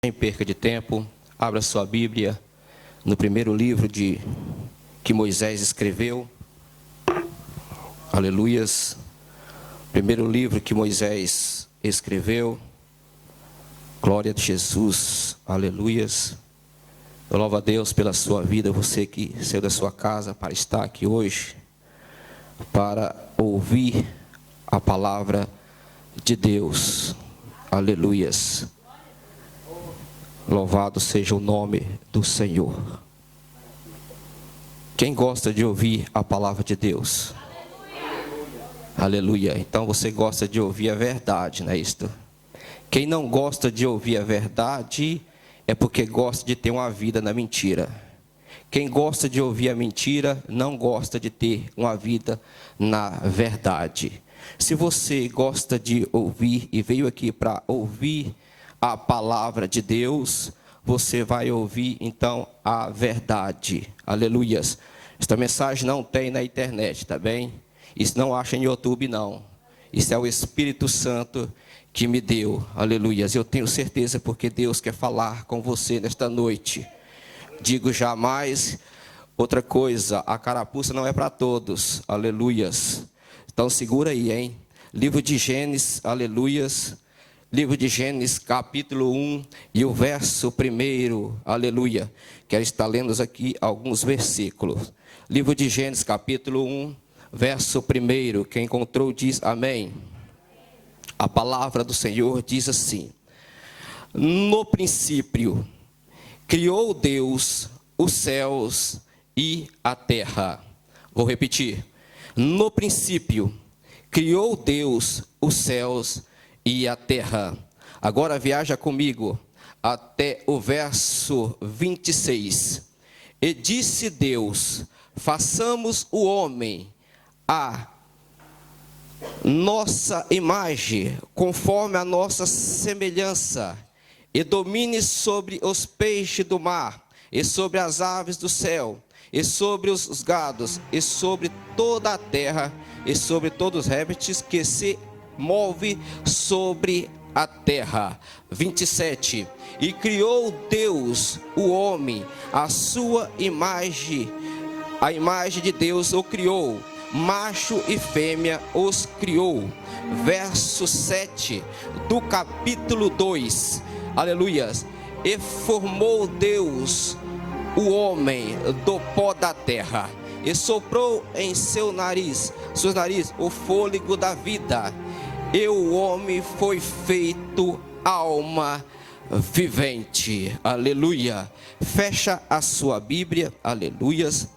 Sem perca de tempo, abra sua Bíblia no primeiro livro que Moisés escreveu. Aleluias. Primeiro livro que Moisés escreveu. Glória a Jesus. Aleluias. Eu louvo a Deus pela sua vida, você que saiu da sua casa para estar aqui hoje, para ouvir a palavra de Deus. Aleluias. Louvado seja o nome do Senhor. Quem gosta de ouvir a palavra de Deus? Aleluia. Então você gosta de ouvir a verdade, não é isto? Quem não gosta de ouvir a verdade é porque gosta de ter uma vida na mentira. Quem gosta de ouvir a mentira não gosta de ter uma vida na verdade. Se você gosta de ouvir e veio aqui para ouvir a palavra de Deus, você vai ouvir então a verdade. Aleluias. Esta mensagem não tem na internet, tá bem? Isso não acha em YouTube, não. Isso é o Espírito Santo que me deu. Aleluias. Eu tenho certeza porque Deus quer falar com você nesta noite. Digo jamais outra coisa, a carapuça não é para todos. Aleluias. Então segura aí, hein? Livro de Gênesis, aleluias. Livro de Gênesis, capítulo 1 e o verso 1, aleluia. Quero estar lendo aqui alguns versículos. Livro de Gênesis, capítulo 1, verso 1. Quem encontrou diz amém. A palavra do Senhor diz assim: no princípio, criou Deus os céus e a terra. Vou repetir. No princípio, criou Deus os céus e a terra. Agora viaja comigo até o verso 26. E disse Deus: façamos o homem a nossa imagem, conforme a nossa semelhança, e domine sobre os peixes do mar, e sobre as aves do céu, e sobre os gados, e sobre toda a terra, e sobre todos os répteis que se move sobre a terra. 27. E criou Deus o homem, a sua imagem, a imagem de Deus o criou, macho e fêmea os criou. Verso 7 do capítulo 2. Aleluias. E formou Deus o homem do pó da terra, e soprou em seus narizes, o fôlego da vida, e o homem foi feito alma vivente. Aleluia. Fecha a sua Bíblia. Aleluias.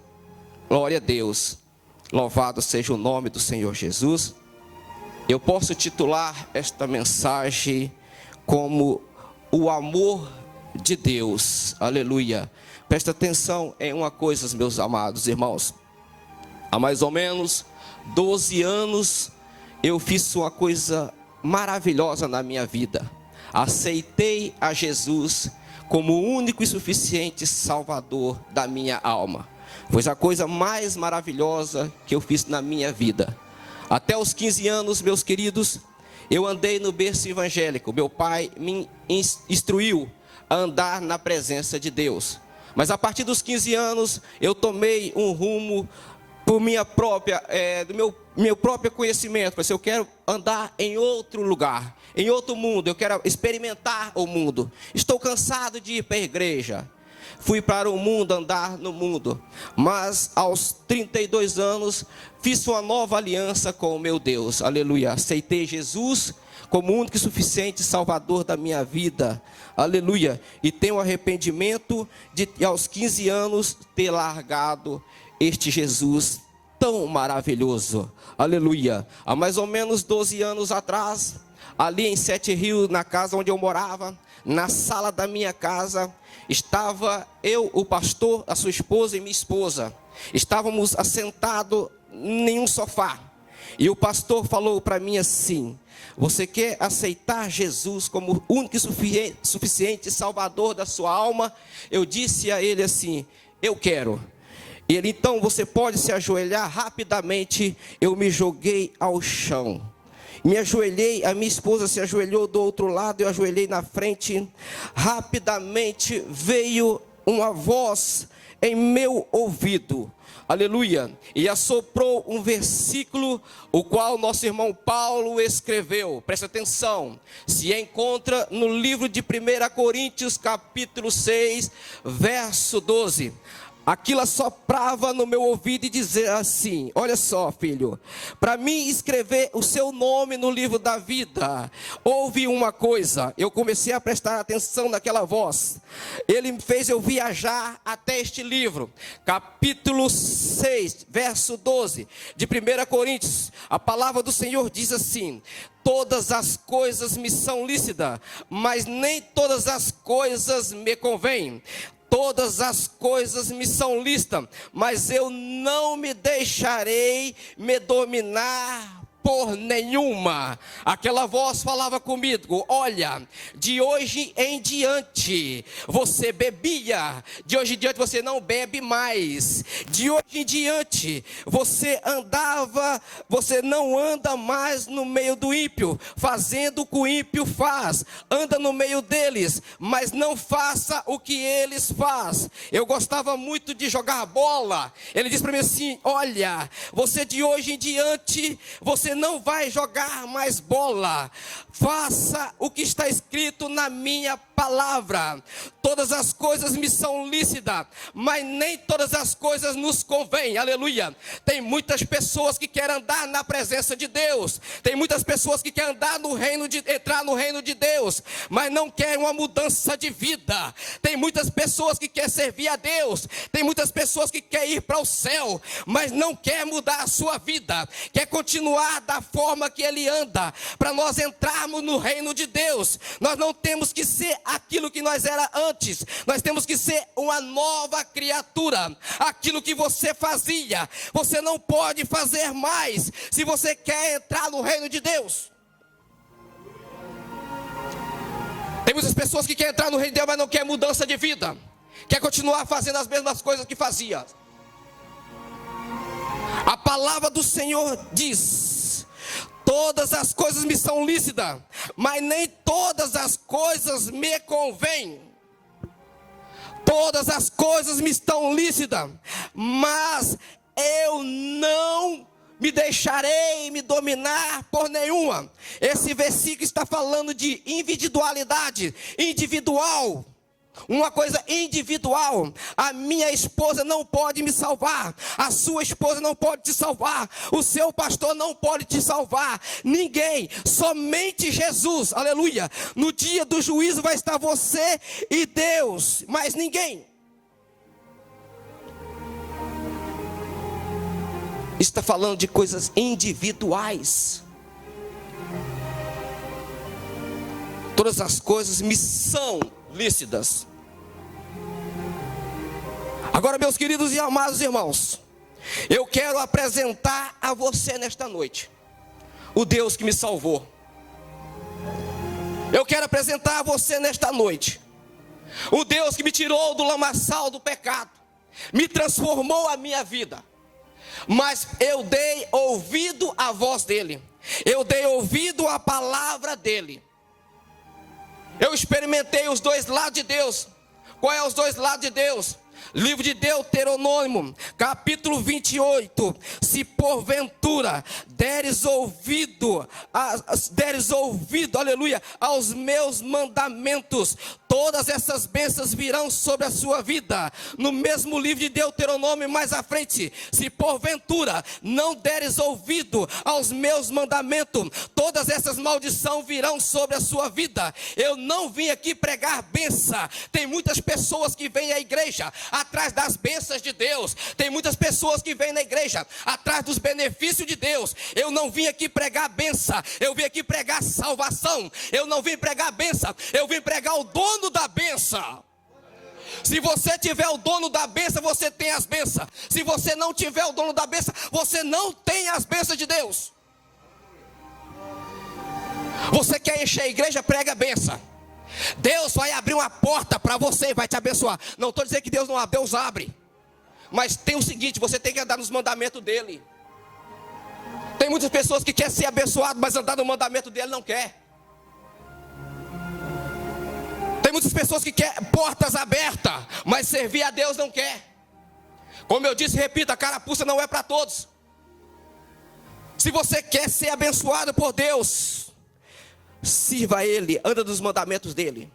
Glória a Deus. Louvado seja o nome do Senhor Jesus. Eu posso titular esta mensagem como o amor de Deus. Aleluia. Presta atenção em uma coisa, meus amados irmãos. Há mais ou menos 12 anos eu fiz uma coisa maravilhosa na minha vida. Aceitei a Jesus como o único e suficiente Salvador da minha alma. Foi a coisa mais maravilhosa que eu fiz na minha vida. Até os 15 anos, meus queridos, eu andei no berço evangélico. Meu pai me instruiu a andar na presença de Deus. Mas a partir dos 15 anos, eu tomei um rumo por minha própria, do meu próprio conhecimento. Mas eu quero andar em outro lugar, em outro mundo. Eu quero experimentar o mundo. Estou cansado de ir para a igreja. Fui para o mundo, andar no mundo. Mas aos 32 anos, fiz uma nova aliança com o meu Deus. Aleluia. Aceitei Jesus como o único e suficiente Salvador da minha vida. Aleluia. E tenho arrependimento de aos 15 anos ter largado este Jesus tão maravilhoso. Aleluia. Há mais ou menos 12 anos atrás, ali em Sete Rios, na casa onde eu morava, na sala da minha casa, estava eu, o pastor, a sua esposa e minha esposa. Estávamos assentados em um sofá. E o pastor falou para mim assim: você quer aceitar Jesus como o único e suficiente Salvador da sua alma? Eu disse a ele assim: eu quero. E ele: então você pode se ajoelhar rapidamente. Eu me joguei ao chão. Me ajoelhei, a minha esposa se ajoelhou do outro lado, eu ajoelhei na frente. Rapidamente veio uma voz em meu ouvido, aleluia, e assoprou um versículo, o qual nosso irmão Paulo escreveu. Presta atenção, se encontra no livro de 1 Coríntios, capítulo 6, verso 12. Aquilo assoprava no meu ouvido e dizia assim: olha só, filho, para mim escrever o seu nome no livro da vida, houve uma coisa. Eu comecei a prestar atenção naquela voz. Ele me fez eu viajar até este livro, capítulo 6, verso 12, de 1 Coríntios. A palavra do Senhor diz assim: todas as coisas me são lícitas, mas nem todas as coisas me convêm. Todas as coisas me são lícitas, mas eu não me deixarei me dominar por nenhuma. Aquela voz falava comigo: olha, de hoje em diante você bebia, de hoje em diante você não bebe mais, de hoje em diante você andava, você não anda mais no meio do ímpio, fazendo o que o ímpio faz. Anda no meio deles, mas não faça o que eles fazem. Eu gostava muito de jogar bola. Ele disse para mim assim: olha, você de hoje em diante, você não vai jogar mais bola. Faça o que está escrito na minha palavra. Todas as coisas me são lícitas, mas nem todas as coisas nos convêm. Aleluia. Tem muitas pessoas que querem andar na presença de Deus. Tem muitas pessoas que querem andar no reino entrar no reino de Deus, mas não querem uma mudança de vida. Tem muitas pessoas que querem servir a Deus. Tem muitas pessoas que querem ir para o céu, mas não quer mudar a sua vida. Quer continuar da forma que ele anda. Para nós entrarmos no reino de Deus, nós não temos que ser aquilo que nós era antes. Nós temos que ser uma nova criatura. Aquilo que você fazia, você não pode fazer mais, se você quer entrar no reino de Deus. Tem muitas pessoas que querem entrar no reino de Deus, mas não quer mudança de vida. Quer continuar fazendo as mesmas coisas que fazia. A palavra do Senhor diz: todas as coisas me são lícitas, mas nem todas as coisas me convêm. Todas as coisas me estão lícitas, mas eu não me deixarei me dominar por nenhuma. Esse versículo está falando de individualidade, individual. Uma coisa individual. A minha esposa não pode me salvar, a sua esposa não pode te salvar, o seu pastor não pode te salvar, ninguém, somente Jesus, aleluia. No dia do juízo vai estar você e Deus, mas ninguém. Está falando de coisas individuais. Todas as coisas me são lícitas. Agora, meus queridos e amados irmãos, eu quero apresentar a você nesta noite o Deus que me salvou. Eu quero apresentar a você nesta noite o Deus que me tirou do lamaçal do pecado, me transformou a minha vida. Mas eu dei ouvido à voz dele, eu dei ouvido à palavra dele. Eu experimentei os dois lados de Deus. Qual é os dois lados de Deus? Livro de Deuteronômio, capítulo 28. Se porventura deres ouvido, aleluia, aos meus mandamentos, todas essas bênçãos virão sobre a sua vida. No mesmo livro de Deuteronômio, mais à frente: se porventura não deres ouvido aos meus mandamentos, todas essas maldições virão sobre a sua vida. Eu não vim aqui pregar bênção. Tem muitas pessoas que vêm à igreja atrás das bênçãos de Deus. Tem muitas pessoas que vêm na igreja atrás dos benefícios de Deus. Eu não vim aqui pregar bênção, eu vim aqui pregar salvação. Eu não vim pregar bênção, eu vim pregar o dono da bênção. Se você tiver o dono da bênção, você tem as bênçãos. Se você não tiver o dono da bênção, você não tem as bênçãos de Deus. Você quer encher a igreja, prega a bênção. Deus vai abrir uma porta para você e vai te abençoar. Não estou dizendo que Deus não abre, Deus abre. Mas tem o seguinte: você tem que andar nos mandamentos dele. Tem muitas pessoas que querem ser abençoado, mas andar no mandamento dele não quer. Tem muitas pessoas que querem portas abertas, mas servir a Deus não quer. Como eu disse, repito, a carapuça não é para todos. Se você quer ser abençoado por Deus, sirva a Ele, anda nos mandamentos dEle.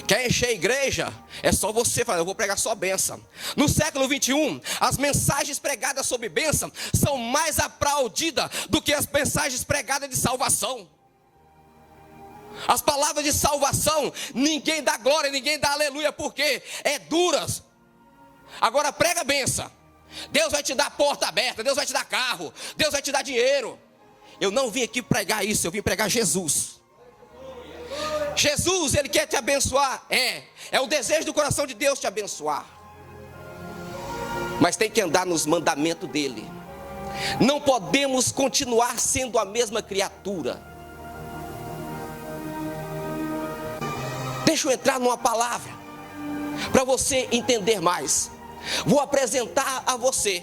Quer encher a igreja? É só você falar, eu vou pregar só bênção. No século 21, as mensagens pregadas sobre bênção são mais aplaudidas do que as mensagens pregadas de salvação. As palavras de salvação, ninguém dá glória, ninguém dá aleluia, porque é duras. Agora prega a bênção. Deus vai te dar porta aberta, Deus vai te dar carro, Deus vai te dar dinheiro. Eu não vim aqui pregar isso, eu vim pregar Jesus. Jesus, Ele quer te abençoar. É o desejo do coração de Deus te abençoar. Mas tem que andar nos mandamentos dEle. Não podemos continuar sendo a mesma criatura. Deixa eu entrar numa palavra para você entender mais. Vou apresentar a você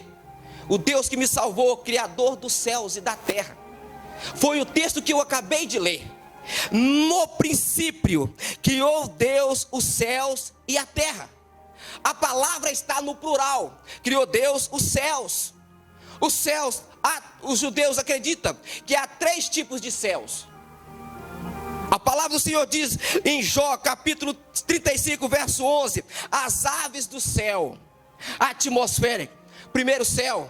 o Deus que me salvou, Criador dos céus e da terra. Foi o texto que eu acabei de ler. No princípio criou Deus os céus e a terra. A palavra está no plural. Criou Deus os céus. Os céus, os judeus acreditam que há 3 tipos de céus. A palavra do Senhor diz em Jó, capítulo 35, verso 11: as aves do céu, a atmosfera, primeiro céu.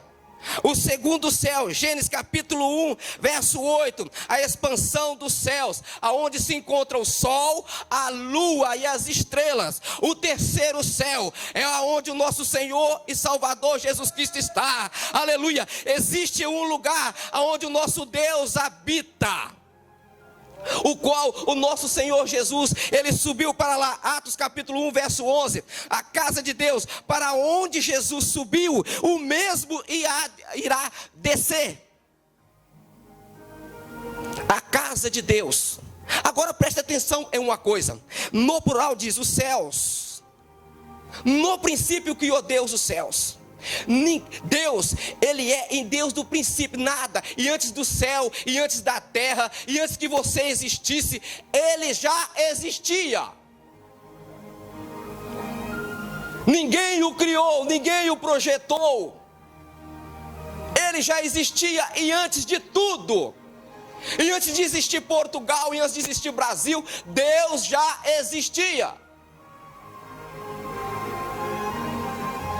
O segundo céu, Gênesis capítulo 1, verso 8, a expansão dos céus, aonde se encontra o sol, a lua e as estrelas. O terceiro céu é aonde o nosso Senhor e Salvador Jesus Cristo está. Aleluia! Existe um lugar aonde o nosso Deus habita, o qual o nosso Senhor Jesus, Ele subiu para lá. Atos capítulo 1, verso 11, a casa de Deus, para onde Jesus subiu, o mesmo irá descer. A casa de Deus. Agora preste atenção em uma coisa. No plural diz os céus. No princípio criou Deus os céus. Deus, Ele é em Deus do princípio, nada, e antes do céu, e antes da terra, e antes que você existisse, Ele já existia. Ninguém o criou, ninguém o projetou. Ele já existia, e antes de tudo, e antes de existir Portugal, e antes de existir Brasil, Deus já existia.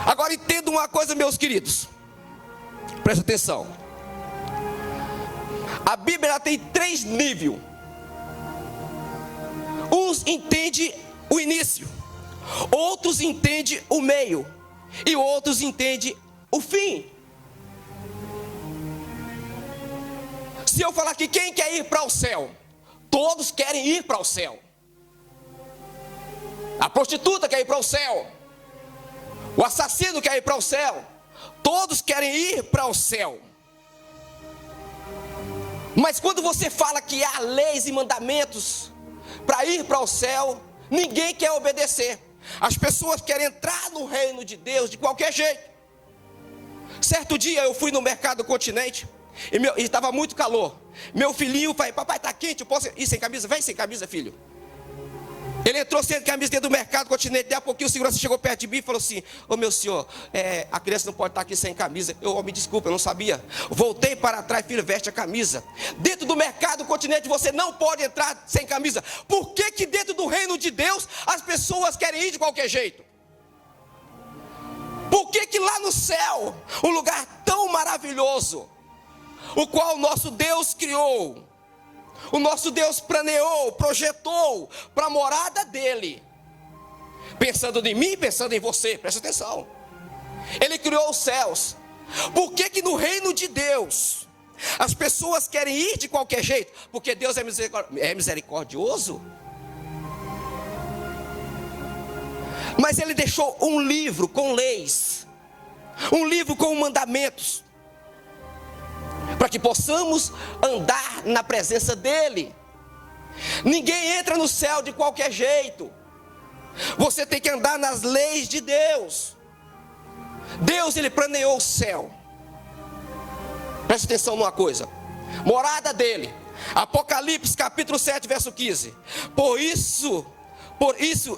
Agora entenda uma coisa, meus queridos, presta atenção. A Bíblia tem 3 níveis. Uns entendem o início, outros entendem o meio, e outros entendem o fim. Se eu falar que quem quer ir para o céu, todos querem ir para o céu. A prostituta quer ir para o céu, o assassino quer ir para o céu, todos querem ir para o céu. Mas quando você fala que há leis e mandamentos para ir para o céu, ninguém quer obedecer. As pessoas querem entrar no reino de Deus de qualquer jeito. Certo dia eu fui no Mercado Continente e estava muito calor. Meu filhinho falou: papai, está quente, eu posso ir sem camisa? Vem sem camisa, filho. Ele entrou sem camisa dentro do Mercado Continente. Daí a pouquinho o segurança chegou perto de mim e falou assim: ô meu senhor, a criança não pode estar aqui sem camisa. Me desculpa, eu não sabia. Voltei para trás, filho, veste a camisa. Dentro do Mercado Continente você não pode entrar sem camisa. Por que que dentro do reino de Deus as pessoas querem ir de qualquer jeito? Por que que lá no céu, um lugar tão maravilhoso, o qual o nosso Deus criou, o nosso Deus planeou, projetou para a morada dele, pensando em mim, pensando em você, presta atenção. Ele criou os céus. Por que que no reino de Deus as pessoas querem ir de qualquer jeito? Porque Deus é misericordioso. Mas Ele deixou um livro com leis, um livro com mandamentos, para que possamos andar na presença dEle. Ninguém entra no céu de qualquer jeito. Você tem que andar nas leis de Deus. Deus, Ele planeou o céu Preste atenção numa coisa. Morada dele. Apocalipse capítulo 7, verso 15. Por isso,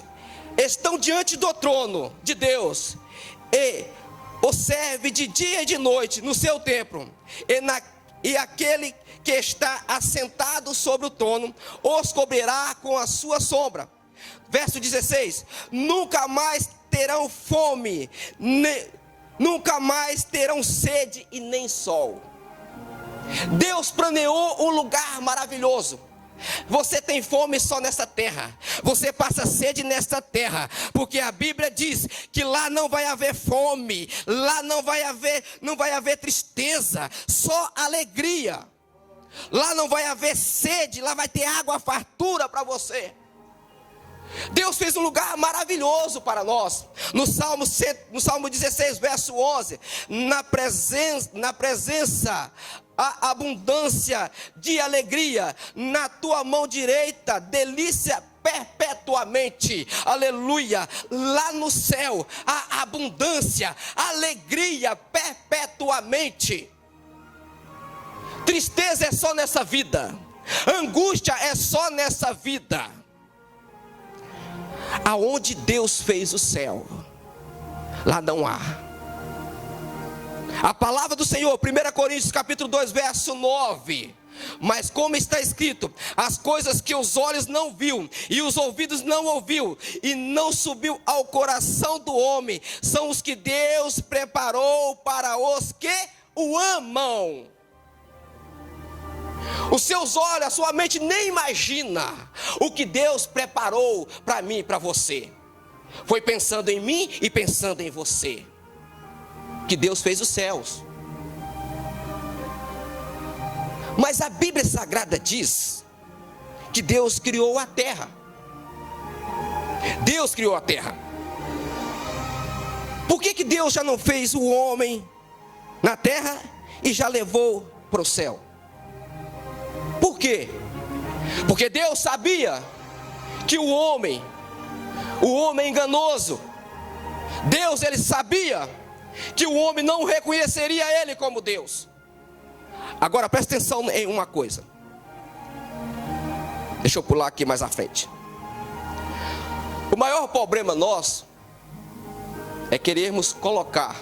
estão diante do trono de Deus, e o serve de dia e de noite no seu templo, e aquele que está assentado sobre o trono os cobrirá com a sua sombra. Verso 16: nunca mais terão fome, nunca mais terão sede e nem sol. Deus planeou um lugar maravilhoso. Você tem fome só nessa terra, você passa sede nessa terra, porque a Bíblia diz que lá não vai haver fome, lá não vai haver tristeza, só alegria. Lá não vai haver sede, lá vai ter água fartura para você. Deus fez um lugar maravilhoso para nós. No Salmo 16, verso 11, na presença a abundância de alegria, na tua mão direita, delícia perpetuamente. Aleluia. Lá no céu, a abundância, alegria perpetuamente. Tristeza é só nessa vida, angústia é só nessa vida. Aonde Deus fez o céu, lá não há. A palavra do Senhor, 1 Coríntios capítulo 2, verso 9. Mas como está escrito, as coisas que os olhos não viu, e os ouvidos não ouviu, e não subiu ao coração do homem, são os que Deus preparou para os que o amam. Os seus olhos, a sua mente nem imagina o que Deus preparou para mim e para você. Foi pensando em mim e pensando em você que Deus fez os céus. Mas a Bíblia Sagrada diz que Deus criou a terra. Deus criou a terra. Por que Deus já não fez o homem na terra e já levou para o céu? Por quê? Porque Deus sabia que o homem enganoso, Deus, ele sabia que o homem não reconheceria ele como Deus. Agora presta atenção em uma coisa. Deixa eu pular aqui mais à frente. O maior problema nosso é querermos colocar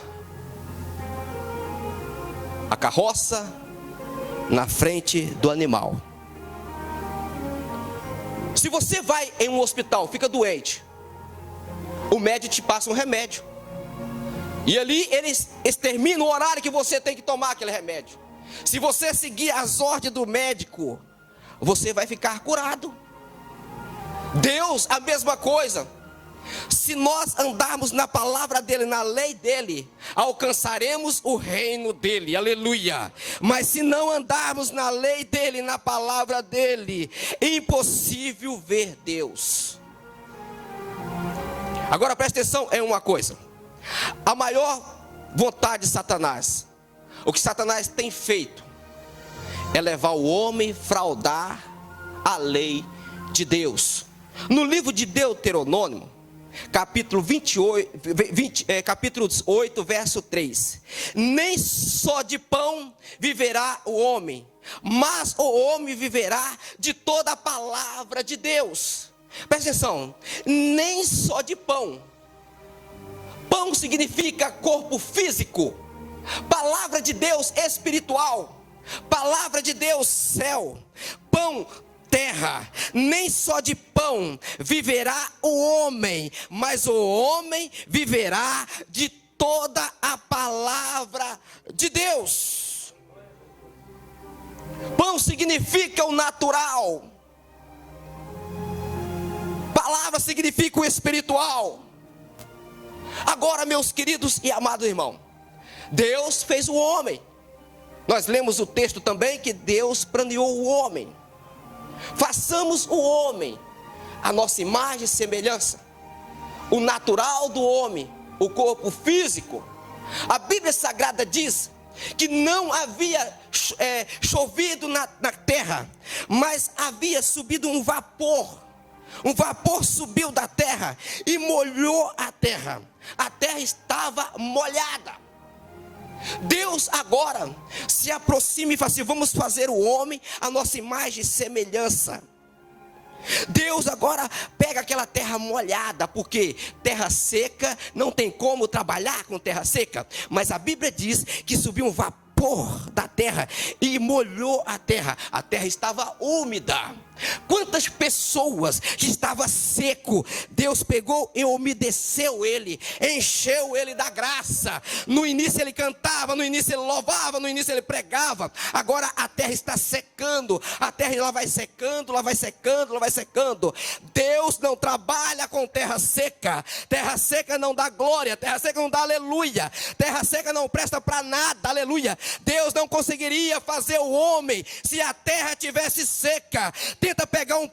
a carroça na frente do animal. Se você vai em um hospital, fica doente, o médico te passa um remédio, e ali eles exterminam o horário que você tem que tomar aquele remédio. Se você seguir as ordens do médico, você vai ficar curado. Deus, a mesma coisa. Se nós andarmos na palavra dele, na lei dele, alcançaremos o reino dele, aleluia. Mas se não andarmos na lei dele, na palavra dele, é impossível ver Deus. Agora presta atenção em uma coisa. A maior vontade de Satanás, o que Satanás tem feito, é levar o homem a fraudar a lei de Deus. No livro de Deuteronômio, capítulo 8, verso 3. Nem só de pão viverá o homem, mas o homem viverá de toda a palavra de Deus. Presta atenção, nem só de pão. Pão significa corpo físico, palavra de Deus espiritual, palavra de Deus céu, pão terra. Nem só de pão viverá o homem, mas o homem viverá de toda a palavra de Deus. Pão significa o natural, palavra significa o espiritual. Agora, meus queridos e amados irmãos, Deus fez o homem. Nós lemos o texto também que Deus planeou o homem. Façamos o homem a nossa imagem e semelhança. O natural do homem, o corpo físico. A Bíblia Sagrada diz que não havia chovido na terra, mas havia subido um vapor. Um vapor subiu da terra e molhou a terra. A terra estava molhada. Deus agora se aproxima e fala assim: vamos fazer o homem a nossa imagem e semelhança. Deus agora pega aquela terra molhada, porque terra seca não tem como trabalhar com terra seca. Mas a Bíblia diz que subiu um vapor da terra e molhou a terra. A terra estava úmida. Quantas pessoas que estava seco, Deus pegou e umedeceu ele, encheu ele da graça. No início ele cantava, no início ele louvava, no início ele pregava. Agora a terra está secando, a terra ela vai secando, ela vai secando, ela vai secando. Deus não trabalha com terra seca. Terra seca não dá glória, terra seca não dá aleluia, terra seca não presta para nada, aleluia. Deus não conseguiria fazer o homem se a terra tivesse seca. Tenta pegar um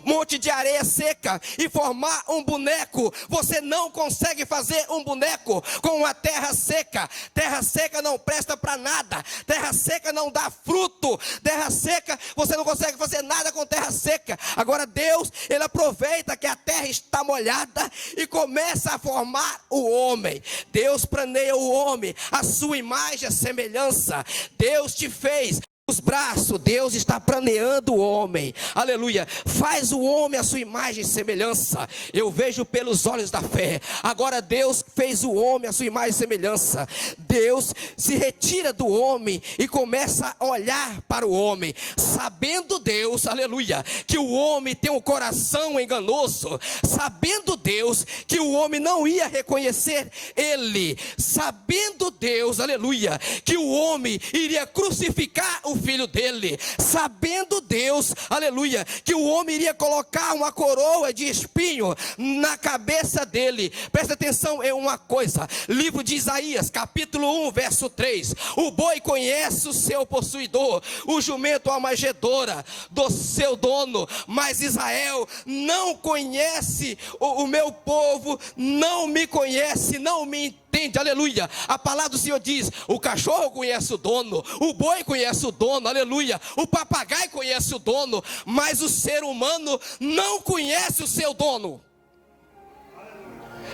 monte de areia seca e formar um boneco. Você não consegue fazer um boneco com uma terra seca. Terra seca não presta para nada. Terra seca não dá fruto. Terra seca, você não consegue fazer nada com terra seca. Agora Deus, ele aproveita que a terra está molhada e começa a formar o homem. Deus planeia o homem, a sua imagem, a semelhança. Deus te fez os braços, Deus está planeando o homem, aleluia. Faz o homem a sua imagem e semelhança. Eu vejo pelos olhos da fé. Agora Deus fez o homem a sua imagem e semelhança. Deus se retira do homem e começa a olhar para o homem, sabendo Deus, aleluia, que o homem tem um coração enganoso, sabendo Deus que o homem não ia reconhecer ele, sabendo Deus, aleluia, que o homem iria crucificar o filho dele, sabendo Deus, aleluia, que o homem iria colocar uma coroa de espinho na cabeça dele. Presta atenção em uma coisa, livro de Isaías, capítulo 1, verso 3, o boi conhece o seu possuidor, o jumento a manjedoura do seu dono, mas Israel não conhece, o meu povo não me conhece, não me entende, aleluia. A palavra do Senhor diz: o cachorro conhece o dono, o boi conhece o dono, aleluia, o papagaio conhece o dono, mas o ser humano não conhece o seu dono.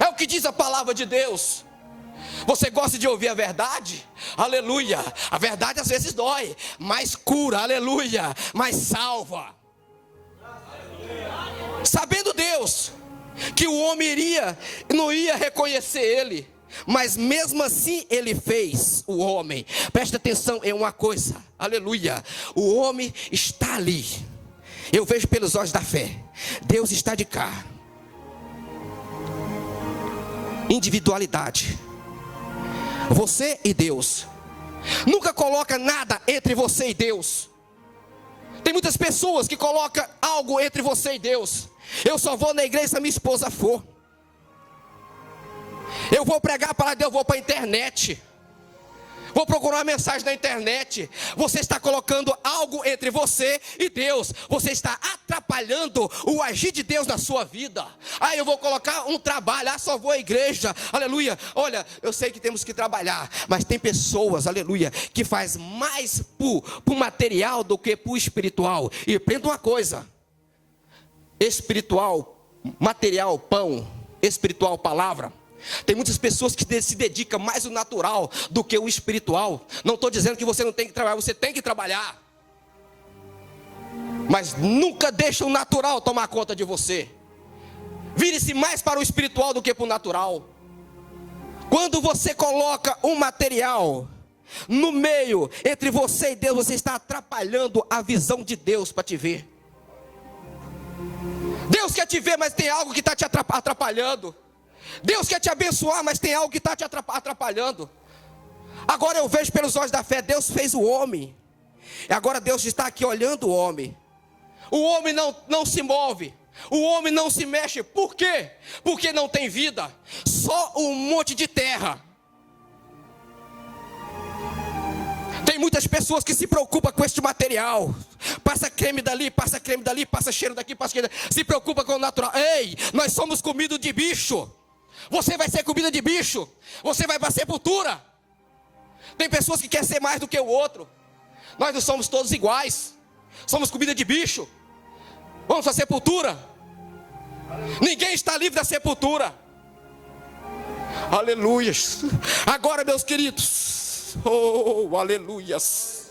É o que diz a palavra de Deus. Você gosta de ouvir a verdade? Aleluia. A verdade às vezes dói, mas cura, aleluia, mas salva. Sabendo Deus que o homem não ia reconhecer ele, mas mesmo assim ele fez o homem. Presta atenção em uma coisa, aleluia. O homem está ali. Eu vejo pelos olhos da fé. Deus está de cá. Individualidade. Você e Deus. Nunca coloca nada entre você e Deus. Tem muitas pessoas que colocam algo entre você e Deus. Eu só vou na igreja se a minha esposa for. Eu vou pregar a palavra de Deus, eu vou para a internet. Vou procurar uma mensagem na internet. Você está colocando algo entre você e Deus. Você está atrapalhando o agir de Deus na sua vida. Ah, eu vou colocar um trabalho. Ah, só vou à igreja. Aleluia. Olha, eu sei que temos que trabalhar, mas tem pessoas, aleluia, que faz mais por material do que por espiritual. E aprenda uma coisa: espiritual, material, pão; espiritual, palavra. Tem muitas pessoas que se dedicam mais ao natural do que o espiritual. Não estou dizendo que você não tem que trabalhar, você tem que trabalhar, mas nunca deixa o natural tomar conta de você. Vire-se mais para o espiritual do que para o natural. Quando você coloca um material no meio entre você e Deus, você está atrapalhando a visão de Deus para te ver. Deus quer te ver, mas tem algo que está te atrapalhando. Deus quer te abençoar, mas tem algo que está te atrapalhando. Agora eu vejo pelos olhos da fé. Deus fez o homem, e agora Deus está aqui olhando o homem. O homem não se move, o homem não se mexe. Por quê? Porque não tem vida, só um monte de terra. Tem muitas pessoas que se preocupam com este material. Passa creme dali, passa creme dali, passa cheiro daqui, passa cheiro dali. Se preocupa com o natural. Ei, nós somos comida de bicho. Você vai ser comida de bicho. Você vai para a sepultura. Tem pessoas que querem ser mais do que o outro. Nós não somos todos iguais. Somos comida de bicho. Vamos para a sepultura. Ninguém está livre da sepultura. Aleluias. Agora, meus queridos, oh, aleluias.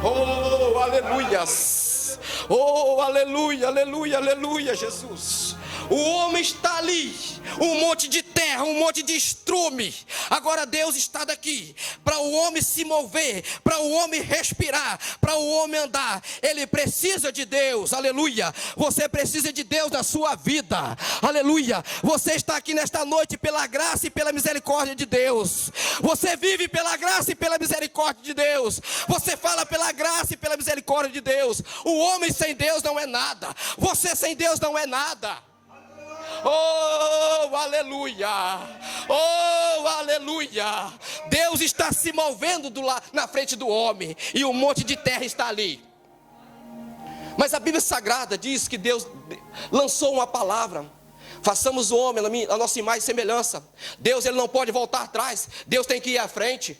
Oh, aleluias. Oh, aleluia, aleluia, aleluia, Jesus. O homem está ali, um monte de terra, um monte de estrume. Agora Deus está daqui, para o homem se mover, para o homem respirar, para o homem andar. Ele precisa de Deus, aleluia. Você precisa de Deus na sua vida, aleluia. Você está aqui nesta noite pela graça e pela misericórdia de Deus. Você vive pela graça e pela misericórdia de Deus. Você fala pela graça e pela misericórdia de Deus. O homem sem Deus não é nada. Você sem Deus não é nada. Oh, aleluia. Oh, aleluia. Deus está se movendo na frente do homem, e um monte de terra está ali. Mas a Bíblia Sagrada diz que Deus lançou uma palavra: façamos o homem a nossa imagem e semelhança. Deus, ele não pode voltar atrás. Deus tem que ir à frente,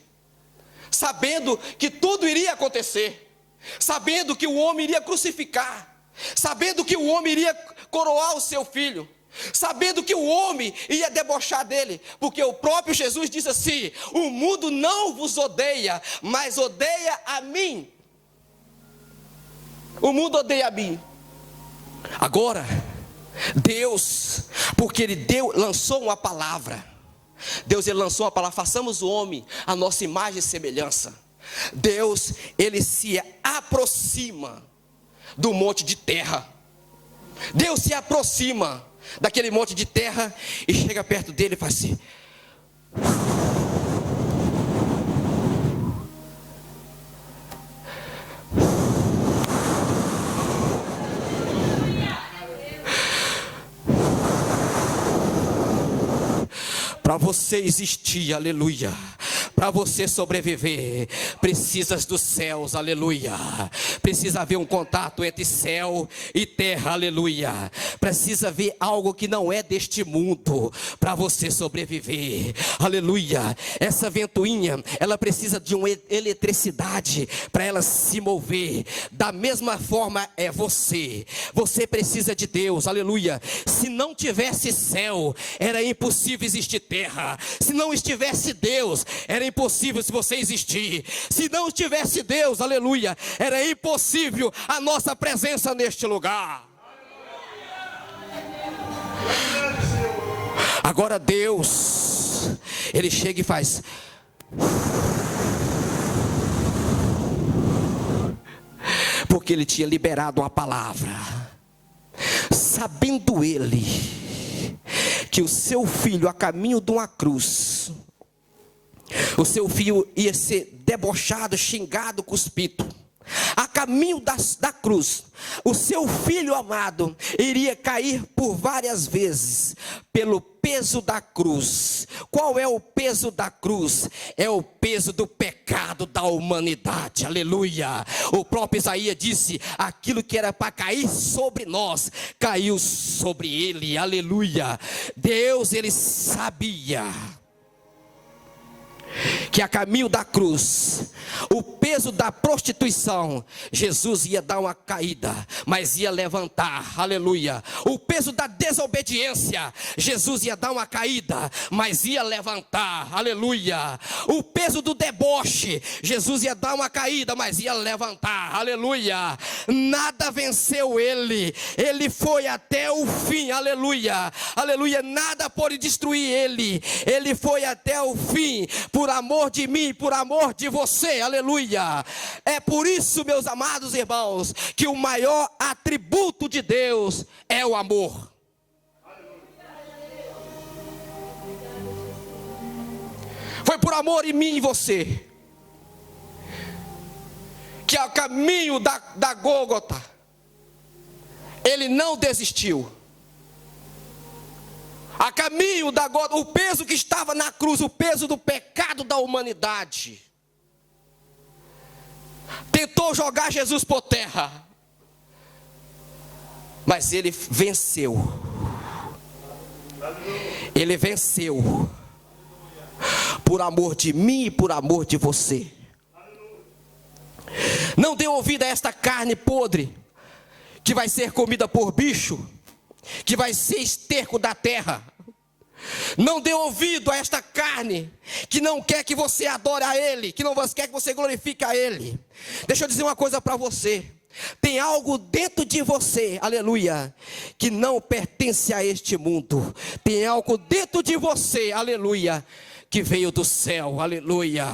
sabendo que tudo iria acontecer, sabendo que o homem iria crucificar, sabendo que o homem iria coroar o seu filho, sabendo que o homem ia debochar dele, porque o próprio Jesus disse assim: o mundo não vos odeia, mas odeia a mim. O mundo odeia a mim. Agora, Deus, porque Ele lançou uma palavra. Deus, Ele lançou uma palavra: façamos o homem a nossa imagem e semelhança. Deus, Ele se aproxima do monte de terra. Deus se aproxima daquele monte de terra e chega perto dele e faz assim. Para você existir, aleluia, para você sobreviver, precisas dos céus, aleluia. Precisa haver um contato entre céu e terra, aleluia. Precisa haver algo que não é deste mundo para você sobreviver, aleluia. Essa ventoinha, ela precisa de uma eletricidade para ela se mover. Da mesma forma é você. Você precisa de Deus, aleluia. Se não tivesse céu, era impossível existir terra. Se não estivesse Deus, era impossível se você existir. Se não tivesse Deus, aleluia, era impossível a nossa presença neste lugar. Agora Deus, Ele chega e faz. Porque Ele tinha liberado uma palavra, sabendo Ele que o seu filho, a caminho de uma cruz, o seu filho ia ser debochado, xingado, cuspido. A caminho da cruz, o seu filho amado iria cair por várias vezes pelo peso da cruz. Qual é o peso da cruz? É o peso do pecado da humanidade, aleluia. O próprio Isaías disse: aquilo que era para cair sobre nós, caiu sobre ele, aleluia. Deus, Ele sabia que a caminho da cruz, o peso da prostituição, Jesus ia dar uma caída, mas ia levantar, aleluia. O peso da desobediência, Jesus ia dar uma caída, mas ia levantar, aleluia. O peso do deboche, Jesus ia dar uma caída, mas ia levantar, aleluia. Nada venceu ele, ele foi até o fim, aleluia, aleluia. Nada pode destruir ele, ele foi até o fim, por amor de mim, por amor de você, aleluia. É por isso, meus amados irmãos, que o maior atributo de Deus é o amor. Foi por amor em mim e você que ao caminho da Gólgota Ele não desistiu. A caminho da Gólgota, o peso que estava na cruz, o peso do pecado da humanidade, tentou jogar Jesus por terra, mas Ele venceu. Ele venceu por amor de mim e por amor de você. Não dê ouvido a esta carne podre que vai ser comida por bicho, que vai ser esterco da terra. Não dê ouvido a esta carne, que não quer que você adore a Ele, que não quer que você glorifique a Ele. Deixa eu dizer uma coisa para você. Tem algo dentro de você, aleluia, que não pertence a este mundo. Tem algo dentro de você, aleluia, que veio do céu, aleluia.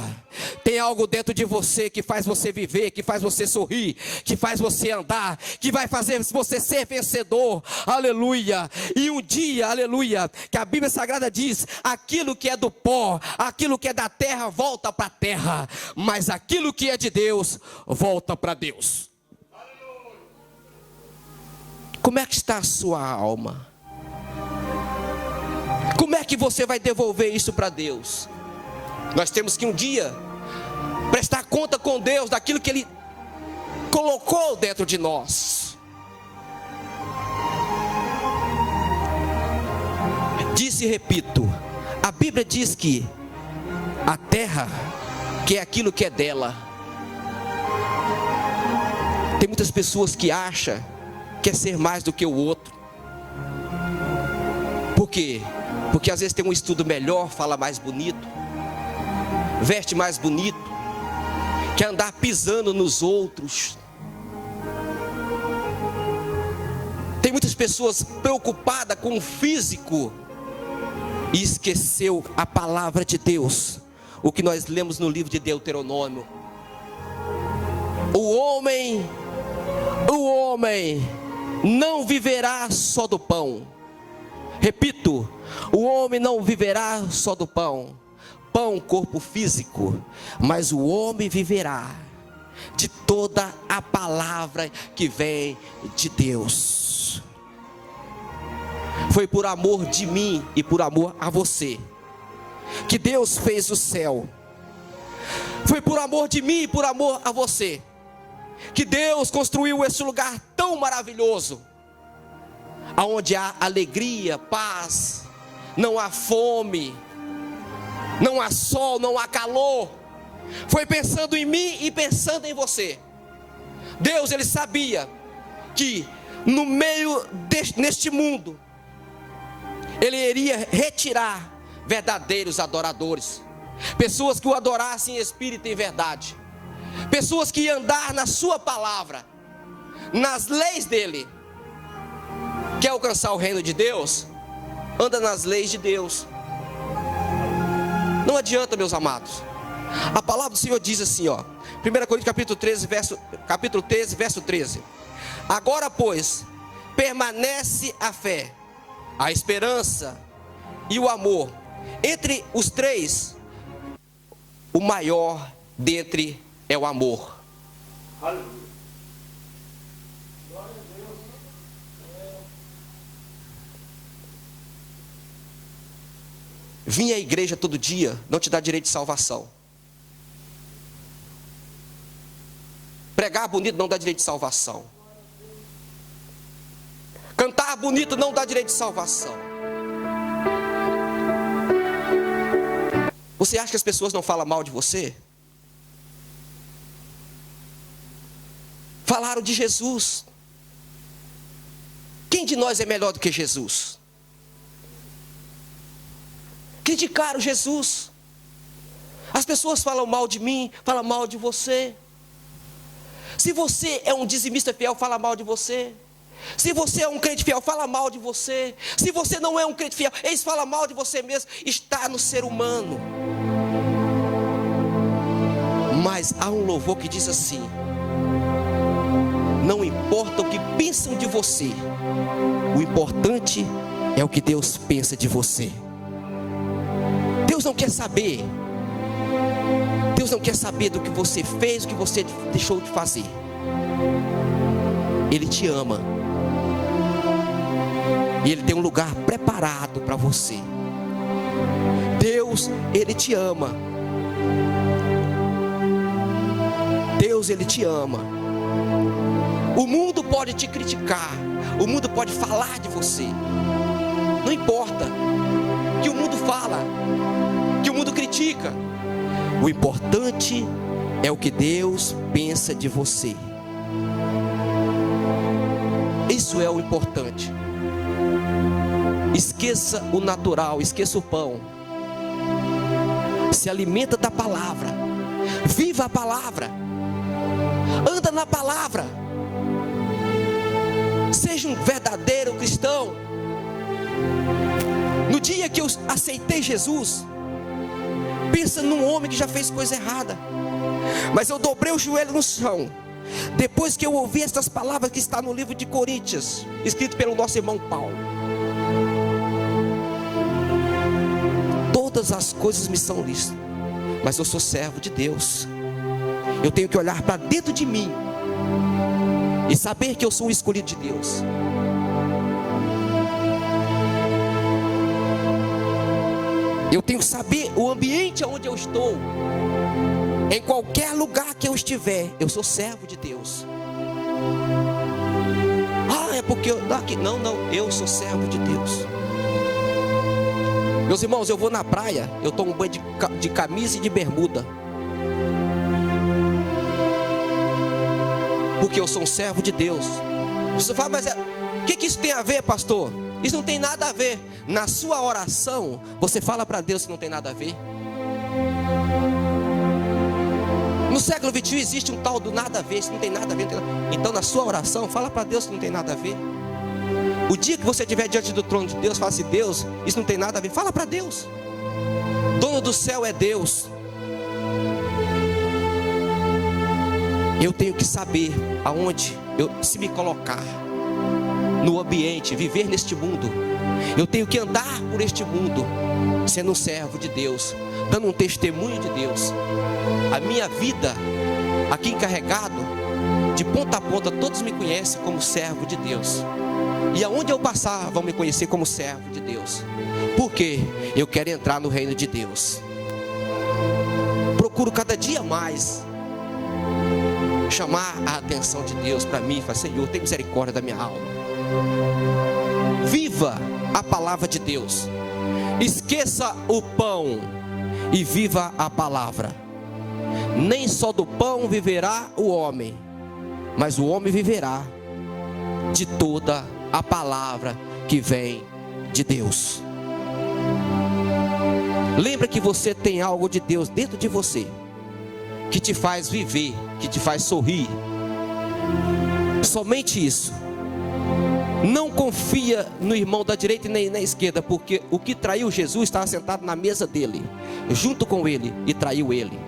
Tem algo dentro de você que faz você viver, que faz você sorrir, que faz você andar, que vai fazer você ser vencedor, aleluia. E um dia, aleluia, que a Bíblia Sagrada diz: aquilo que é do pó, aquilo que é da terra volta para a terra, mas aquilo que é de Deus volta para Deus. Como é que está a sua alma? Como é que você vai devolver isso para Deus? Nós temos que um dia prestar conta com Deus daquilo que Ele colocou dentro de nós. Disse e repito, a Bíblia diz que a terra quer aquilo que é dela. Tem muitas pessoas que acham que quer ser mais do que o outro. Por quê? Porque às vezes tem um estudo melhor, fala mais bonito, veste mais bonito, quer andar pisando nos outros. Tem muitas pessoas preocupadas com o físico e esqueceu a palavra de Deus, o que nós lemos no livro de Deuteronômio. O homem não viverá só do pão. Repito, o homem não viverá só do pão. Pão, corpo físico. Mas o homem viverá de toda a palavra que vem de Deus. Foi por amor de mim e por amor a você que Deus fez o céu. Foi por amor de mim e por amor a você que Deus construiu esse lugar tão maravilhoso, aonde há alegria, paz, não há fome, não há sol, não há calor. Foi pensando em mim e pensando em você. Deus, Ele sabia que no meio neste mundo Ele iria retirar verdadeiros adoradores, pessoas que o adorassem em espírito e em verdade, pessoas que iam andar na sua palavra, nas leis dele. Quer alcançar o reino de Deus? Anda nas leis de Deus. Não adianta, meus amados. A palavra do Senhor diz assim, ó, 1 Coríntios capítulo 13, verso 13. Agora, pois, permanece a fé, a esperança e o amor. Entre os três, o maior dentre é o amor. Aleluia. Vir à igreja todo dia não te dá direito de salvação. Pregar bonito não dá direito de salvação. Cantar bonito não dá direito de salvação. Você acha que as pessoas não falam mal de você? Falaram de Jesus. Quem de nós é melhor do que Jesus? Criticaram Jesus. As pessoas falam mal de mim, falam mal de você. Se você é um dizimista fiel, fala mal de você. Se você é um crente fiel, fala mal de você. Se você não é um crente fiel, eles falam mal de você mesmo. Está no ser humano. Mas há um louvor que diz assim: não importa o que pensam de você, o importante é o que Deus pensa de você. Deus não quer saber. Deus não quer saber do que você fez, do que você deixou de fazer. Ele te ama. E Ele tem um lugar preparado para você. Deus, Ele te ama. Deus, Ele te ama. O mundo pode te criticar. O mundo pode falar de você. Não importa que o mundo fala, que o mundo critica. O importante é o que Deus pensa de você. Isso é o importante. Esqueça o natural, esqueça o pão. Se alimenta da palavra. Viva a palavra. Anda na palavra. Seja um verdadeiro cristão. No dia que eu aceitei Jesus, pensa num homem que já fez coisa errada, mas eu dobrei o joelho no chão, depois que eu ouvi estas palavras que está no livro de Coríntios, escrito pelo nosso irmão Paulo. Todas as coisas me são lícitas, mas eu sou servo de Deus. Eu tenho que olhar para dentro de mim e saber que eu sou um escolhido de Deus. Eu tenho que saber o ambiente onde eu estou. Em qualquer lugar que eu estiver, eu sou servo de Deus. Ah, é porque eu daqui. Não, eu sou servo de Deus. Meus irmãos, eu vou na praia, eu tomo banho de camisa e de bermuda, porque eu sou um servo de Deus. Você fala, mas o que isso tem a ver, pastor? Isso não tem nada a ver. Na sua oração, você fala para Deus que não tem nada a ver. No século XXI existe um tal do nada a ver. Isso não tem nada a ver. Então na sua oração, fala para Deus que não tem nada a ver. O dia que você estiver diante do trono de Deus, fala assim: Deus, isso não tem nada a ver. Fala para Deus. Dono do céu é Deus. Eu tenho que saber aonde se me colocar no ambiente, viver neste mundo. Eu tenho que andar por este mundo, sendo um servo de Deus, dando um testemunho de Deus. A minha vida aqui encarregado, de ponta a ponta, todos me conhecem como servo de Deus. E aonde eu passar, vão me conhecer como servo de Deus. Porque eu quero entrar no reino de Deus. Procuro cada dia mais chamar a atenção de Deus para mim. Falar: Senhor, tem misericórdia da minha alma. Viva a palavra de Deus. Esqueça o pão e viva a palavra. Nem só do pão viverá o homem, mas o homem viverá de toda a palavra que vem de Deus. Lembra que você tem algo de Deus dentro de você, que te faz viver, que te faz sorrir. Somente isso. Não confia no irmão da direita e nem na esquerda, porque o que traiu Jesus estava sentado na mesa dele, junto com ele, e traiu ele.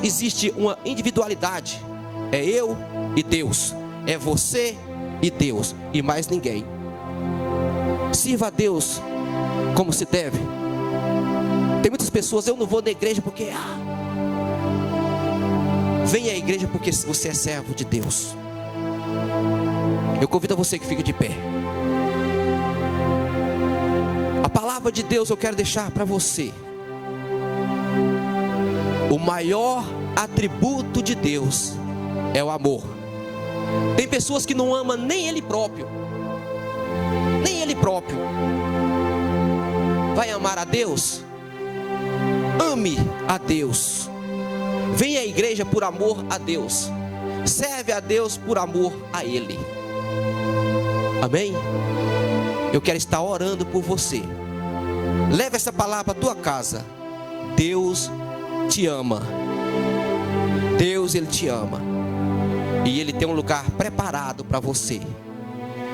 Existe uma individualidade. É eu e Deus. É você e Deus, e mais ninguém. Sirva a Deus como se deve. Tem muitas pessoas: eu não vou na igreja porque venha à igreja porque você é servo de Deus. Eu convido a você que fique de pé. A palavra de Deus eu quero deixar para você. O maior atributo de Deus é o amor. Tem pessoas que não amam nem Ele próprio. Nem Ele próprio. Vai amar a Deus? Ame a Deus. Venha à igreja por amor a Deus. Serve a Deus por amor a Ele. Amém? Eu quero estar orando por você. Leve essa palavra para a tua casa. Deus te ama. Deus, Ele te ama. E Ele tem um lugar preparado para você.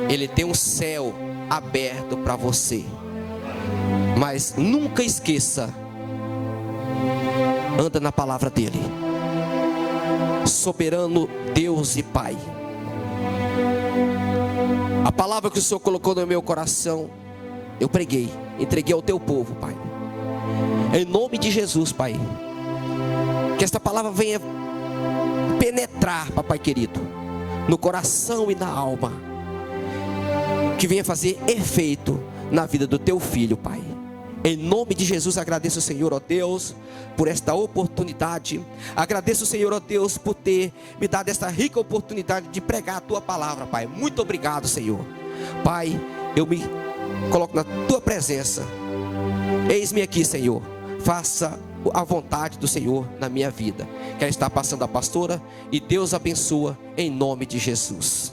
Ele tem um céu aberto para você. Mas nunca esqueça: anda na palavra dEle. Soberano Deus e Pai, a palavra que o Senhor colocou no meu coração, eu preguei, entreguei ao teu povo, Pai. Em nome de Jesus, Pai, que esta palavra venha penetrar, Papai querido, no coração e na alma, que venha fazer efeito na vida do teu filho, Pai. Em nome de Jesus, agradeço ao Senhor, ó Deus, por esta oportunidade. Agradeço ao Senhor, ó Deus, por ter me dado esta rica oportunidade de pregar a tua palavra, Pai. Muito obrigado, Senhor. Pai, eu me coloco na tua presença. Eis-me aqui, Senhor. Faça a vontade do Senhor na minha vida. Quero estar passando a pastora e Deus abençoa em nome de Jesus.